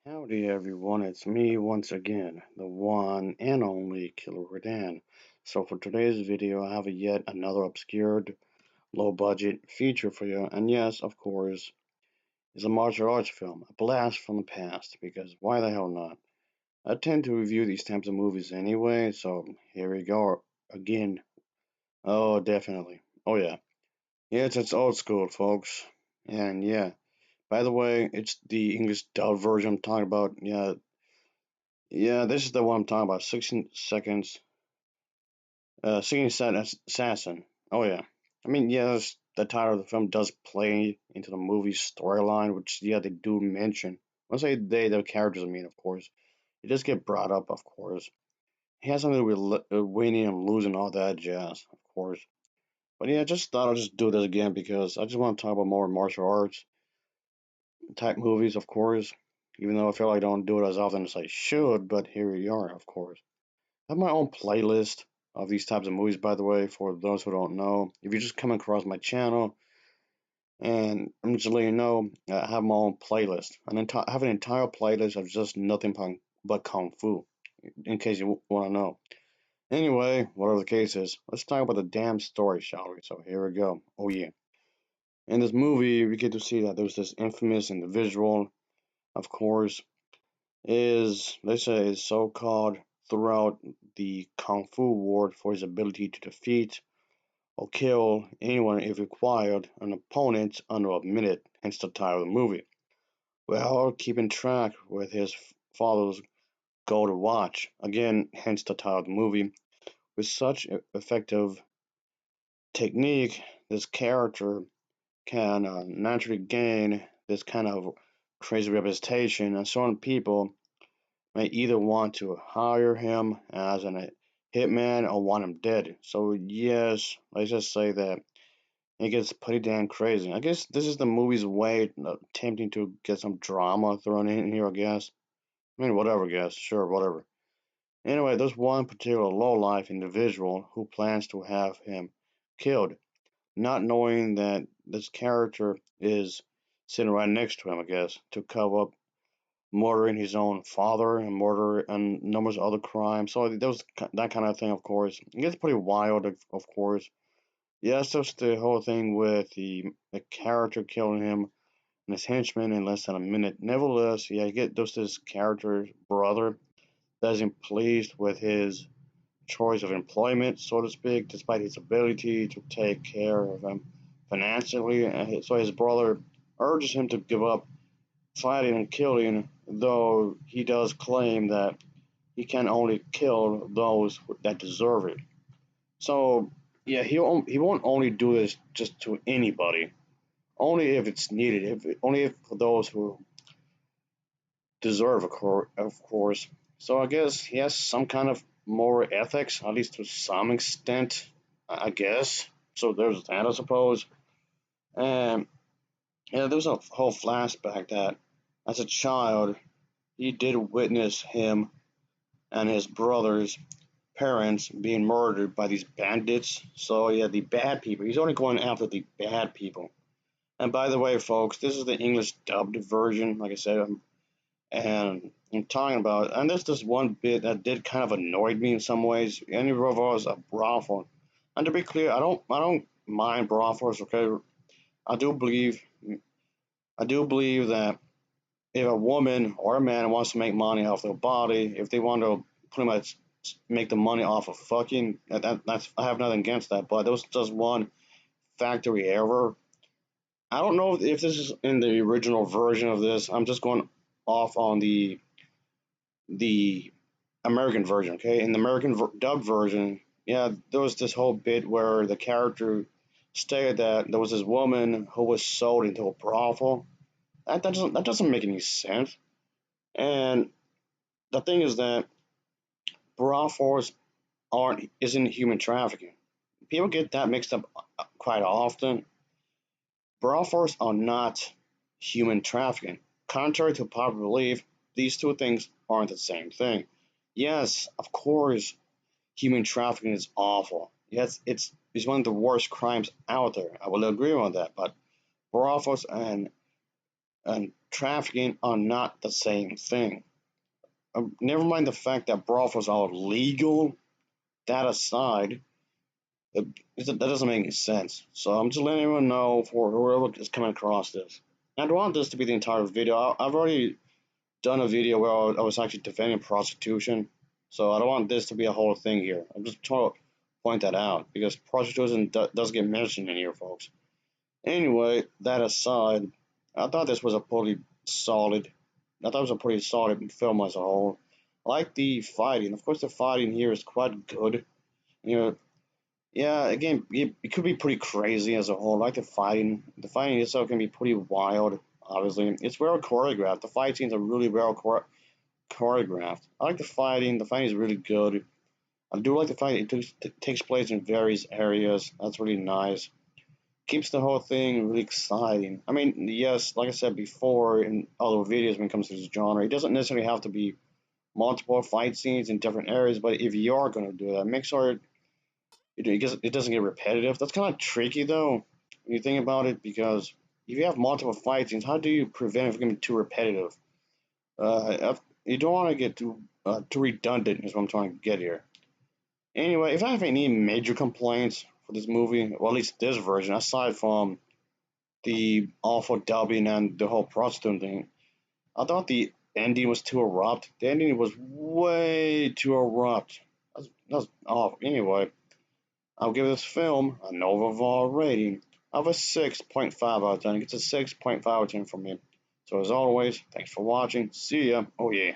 Howdy everyone, it's me once again, the one and only Killer Rodan. So for today's video, I have yet another obscured, low-budget feature for you, and yes, of course, it's a martial arts film, a blast from the past, because why the hell not? I tend to review these types of movies anyway, so here we go again. Oh, definitely. Oh yeah. Yeah, it's old school, folks. And yeah, by the way, it's the English dub version I'm talking about. Yeah, this is the one I'm talking about. 16 seconds. 16 Second Assassin. Oh, yeah. I mean, yes, the title of the film does play into the movie's storyline, which, yeah, they do mention. When I say they, the characters, I mean, of course. It does get brought up, of course. It has something to do with winning and losing, all that jazz, of course. But yeah, I just thought I'll just do this again because I just want to talk about more martial arts type movies, of course. Even though I feel like I don't do it as often as I should, but here we are, of course. I have my own playlist of these types of movies, by the way, for those who don't know. If you just come across my channel, and I'm just letting you know, I have my own playlist. I have an entire playlist of just nothing but Kung Fu, in case you want to know. Anyway, whatever the case is, let's talk about the damn story, shall we? So here we go. Oh, yeah. In this movie, we get to see that there's this infamous individual, of course, let's say, is so-called throughout the Kung Fu world for his ability to defeat or kill anyone if required, an opponent under a minute, hence the title of the movie. Well, keeping track with his father's goal to watch, again, hence the title of the movie. With such effective technique, this character can naturally gain this kind of crazy representation, and certain people may either want to hire him as a hitman or want him dead. So yes, let's just say that it gets pretty damn crazy. I guess this is the movie's way of attempting to get some drama thrown in here, I guess. I mean, whatever, I guess. Sure, whatever. Anyway, there's one particular low-life individual who plans to have him killed, not knowing that this character is sitting right next to him, I guess, to cover up murdering his own father and murder and numerous other crimes. So there was that kind of thing, of course. It gets pretty wild, of course. Yes, there's the whole thing with the character killing him and his henchman in less than a minute. Nevertheless, yeah, you get there's this character's brother that isn't pleased with his choice of employment, so to speak, despite his ability to take care of him financially. And so his brother urges him to give up fighting and killing, though he does claim that he can only kill those that deserve it. So yeah, he won't only do this just to anybody, only if it's needed, if only if for those who deserve, of course. So I guess he has some kind of moral ethics, at least to some extent, I guess. So there's that, I suppose. And yeah, there's a whole flashback that as a child he did witness him and his brother's parents being murdered by these bandits. So yeah, the bad people. He's only going after the bad people. And by the way, folks, this is the English dubbed version, like I said, and I'm talking about. And there's this one bit that did kind of annoyed me in some ways. Any was a brothel, and to be clear, I don't mind brothels. Okay, I do believe, I do believe that if a woman or a man wants to make money off their body, if they want to pretty much make the money off of fucking, that's I have nothing against that. But there was just one factory error. I don't know if this is in the original version of this. I'm just going off on the American version. Okay, in the American dub version, yeah, there was this whole bit where the character stated that there was this woman who was sold into a brothel. That doesn't make any sense. And the thing is that brothels aren't isn't human trafficking. People get that mixed up quite often. Brothels are not human trafficking. Contrary to popular belief, these two things aren't the same thing. Yes, of course, human trafficking is awful. Yes, it's one of the worst crimes out there. I will agree on that. But brothels and and trafficking are not the same thing. Never mind the fact that brothels are legal. That aside, that doesn't make any sense. So I'm just letting everyone know for whoever is coming across this. I don't want this to be the entire video. I've already done a video where I was actually defending prostitution. So I don't want this to be a whole thing here. I'm just trying to point that out because prostitution does get mentioned in here, folks. Anyway, that aside, I thought this was a pretty solid. I thought it was a pretty solid film as a whole. I like the fighting. Of course, the fighting here is quite good. You know, yeah. Again, it could be pretty crazy as a whole. I like the fighting. The fighting itself can be pretty wild. Obviously, it's well choreographed. The fight scenes are really well choreographed. I like the fighting. The fighting is really good. I do like the fight. Takes place in various areas. That's really nice. Keeps the whole thing really exciting. I mean, yes, like I said before in other videos when it comes to this genre, it doesn't necessarily have to be multiple fight scenes in different areas, but if you are going to do that, make sure it doesn't get repetitive. That's kind of tricky though, when you think about it, because if you have multiple fight scenes, how do you prevent it from getting too repetitive? You don't want to get too redundant, is what I'm trying to get here. Anyway, if I have any major complaints for this movie, or at least this version, aside from the awful dubbing and the whole prostitute thing, I thought the ending was too abrupt. The ending was way too abrupt. That's off. Anyway, I'll give this film an overall rating of a 6.5 out of 10. It's a 6.5 out of 10 for me. So as always, thanks for watching. See ya. Oh yeah.